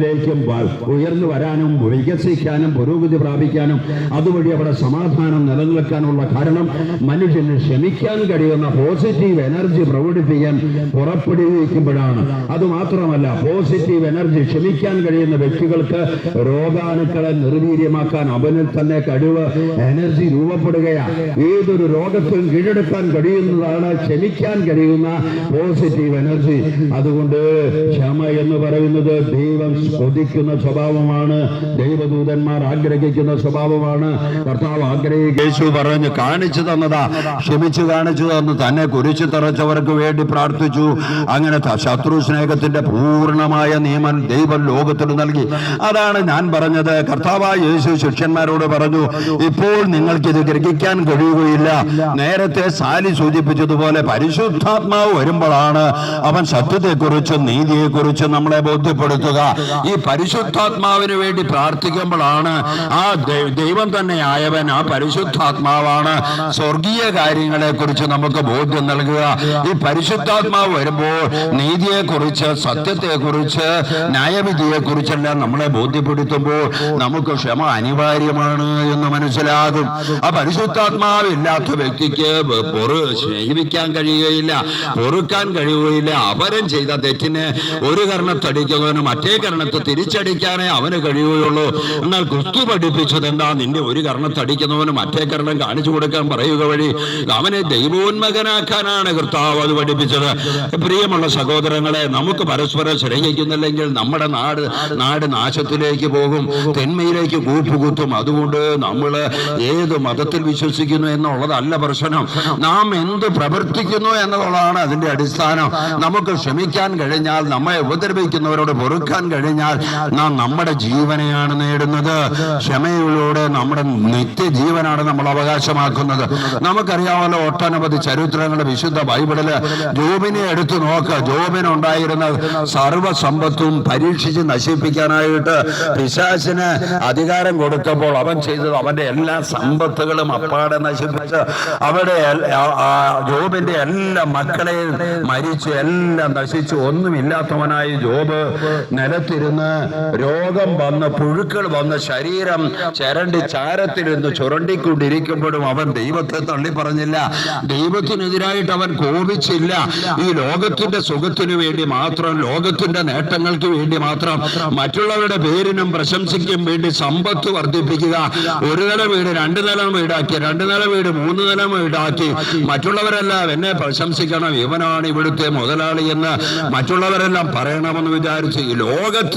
ലേക്കും ഉയർന്നു വരാനും വികസിക്കാനും പുരോഗതി പ്രാപിക്കാനും അതുവഴി അവിടെ സമാധാനം നിലനിൽക്കാനുള്ള കാരണം മനുഷ്യന് ക്ഷമിക്കാൻ കഴിയുന്ന പോസിറ്റീവ് എനർജി പ്രകടിപ്പിക്കാൻ പുറപ്പെടുവിക്കുമ്പോഴാണ്. അതുമാത്രമല്ല, പോസിറ്റീവ് എനർജി ക്ഷമിക്കാൻ കഴിയുന്ന വ്യക്തികൾക്ക് രോഗാണുക്കളെ നിർവീര്യമാക്കാൻ അവനിൽ തന്നെ കഴിവ് എനർജി രൂപപ്പെടുകയാണ്. ഏതൊരു രോഗത്തെയും കീഴടക്കാൻ കഴിയുന്നതാണ് ക്ഷമിക്കാൻ കഴിയുന്ന പോസിറ്റീവ് എനർജി. അതുകൊണ്ട് ക്ഷമ എന്ന് പറയുന്നത് ദൈവം കൊതിക്കുന്ന സ്വഭാവമാണ്, ദൈവദൂതന്മാർ ആഗ്രഹിക്കുന്ന സ്വഭാവമാണ്. കർത്താവ് യേശു പറഞ്ഞു കാണിച്ചു തന്നതാ, ക്ഷമിച്ചു കാണിച്ചു തന്നു. തന്നെ കുരിശു തറച്ചവർക്ക് വേണ്ടി പ്രാർത്ഥിച്ചു. അങ്ങനെ ശത്രു സ്നേഹത്തിന്റെ പൂർണ്ണമായ നിയമം ദൈവം ലോകത്തിന് നൽകി. അതാണ് ഞാൻ പറഞ്ഞത്. കർത്താവായ യേശു ശിഷ്യന്മാരോട് പറഞ്ഞു, ഇപ്പോൾ നിങ്ങൾക്കിത് ഗ്രഹിക്കാൻ കഴിയുകയില്ല. നേരത്തെ സാലി സൂചിപ്പിച്ചതുപോലെ പരിശുദ്ധാത്മാവ് വരുമ്പോഴാണ് അവൻ സത്യത്തെക്കുറിച്ചും നീതിയെക്കുറിച്ചും നമ്മളെ ബോധ്യപ്പെടുത്തുക. ഈ പരിശുദ്ധാത്മാവിന് വേണ്ടി പ്രാർത്ഥിക്കുമ്പോഴാണ് ആ ദൈവം തന്നെ ആയവൻ, ആ പരിശുദ്ധാത്മാവാണ് സ്വർഗീയ കാര്യങ്ങളെ കുറിച്ച് നമുക്ക് ബോധ്യം നൽകുക. ഈ പരിശുദ്ധാത്മാവ് വരുമ്പോൾ നീതിയെക്കുറിച്ച്, സത്യത്തെക്കുറിച്ച്, ന്യായവിധിയെക്കുറിച്ചെല്ലാം നമ്മളെ ബോധ്യപ്പെടുത്തുമ്പോൾ നമുക്ക് ക്ഷമ അനിവാര്യമാണ് എന്ന് മനസ്സിലാകും. ആ പരിശുദ്ധാത്മാവില്ലാത്ത വ്യക്തിക്ക് സ്നേഹിക്കാൻ കഴിയുകയില്ല, പൊറുക്കാൻ കഴിയുകയില്ല. അപരം ചെയ്ത തെറ്റിന് ഒരു കർണത്തടിക്കുന്നവന് മറ്റേ കർണത്തെ തിരിച്ചടിക്കാനേ അവന് കഴിയുകയുള്ളൂ. എന്നാൽ ക്രിസ്തു പഠിപ്പിച്ചത് എന്താ? നിന്റെ ഒരു കർണത്തടിക്കുന്നവന് മറ്റേ കർണം കാണിച്ചു കൊടുക്കാൻ പറയുക വഴി അവനെ ദൈവോന്മകനാക്കാനാണ് കർത്താവ് അത് പഠിപ്പിച്ചത്. പ്രിയമുള്ള സഹോദരങ്ങളെ, നമുക്ക് പരസ്പരം സ്നേഹിക്കുന്നില്ലെങ്കിൽ നമ്മുടെ നാട് നാശത്തിലേക്ക് പോകും, തിന്മയിലേക്ക് കൂപ്പുകുത്തും. അതുകൊണ്ട് നമ്മൾ ഏത് മതത്തിൽ വിശ്വസിക്കുന്നു എന്നുള്ളതല്ല പ്രശ്നം, നാം എന്ത് പ്രവർത്തിക്കുന്നു എന്നുള്ളതാണ് അതിന്റെ അടിസ്ഥാനം. നമുക്ക് ക്ഷമിക്കാൻ കഴിഞ്ഞാൽ, നമ്മെ ഉപദ്രവിക്കുന്നവരോട് പൊറുക്കാൻ കഴിഞ്ഞാൽ നാം നമ്മുടെ ജീവനെയാണ് നേടുന്നത്. ക്ഷമയിലൂടെ നമ്മുടെ നിത്യജീവനാണ് നമ്മൾ അവകാശമാക്കുന്നത്. നമുക്കറിയാമല്ലോ ഒട്ടനവധി ചരിത്രങ്ങൾ വിശുദ്ധ ബൈബിളില്. ജോബിനെ എടുത്തു നോക്ക്. ജോബിനുണ്ടായിരുന്ന സർവ്വസമ്പത്തും പരീക്ഷിച്ച് നശിപ്പിക്കാനായിട്ട് പിശാചിന് അധികാരം കൊടുത്തപ്പോൾ അവൻ ചെയ്തത് അവന്റെ എല്ലാ സമ്പത്തുകളും അപ്പാടെ നശിപ്പിച്ച് അവിടെ ജോബിന്റെ എല്ലാ മക്കളെയും മരിച്ചു, എല്ലാം നശിച്ചു. ഒന്നുമില്ലാത്തവനായി ജോബ് നിലത്തിരുന്ന് രോഗം വന്ന്, പുഴുക്കൾ വന്ന്, ശരീരം ചരണ്ടി ചാരത്തിലിരുന്ന് ചുരണ്ടിക്കൊണ്ടിരിക്കുമ്പോഴും അവൻ ദൈവത്തെ തള്ളി പറഞ്ഞില്ല. ദൈവത്തിനെതിരായിട്ട് അവൻ കോപിച്ചില്ല. ഈ ലോകത്തിന്റെ സുഖത്തിനു വേണ്ടി മാത്രം, ലോകത്തിന്റെ നേട്ടങ്ങൾക്ക് വേണ്ടി മാത്രം, മറ്റുള്ളവരുടെ പേരിനും പ്രശംസയ്ക്കും വേണ്ടി സമ്പത്ത് വർദ്ധിപ്പിക്കുക. ഒരു നില വീട് 2 നില വീടാക്കി, 2 നില വീട് 3 നില വീടാക്കി, മറ്റുള്ളവരെല്ലാം എന്നെ പ്രശംസിക്കണം, ഇവനാണ് ഇവിടുത്തെ മുതലാളി എന്ന് മറ്റുള്ളവരെല്ലാം പറയണമെന്ന് വിചാരിച്ച് ഈ ലോകത്തിൽ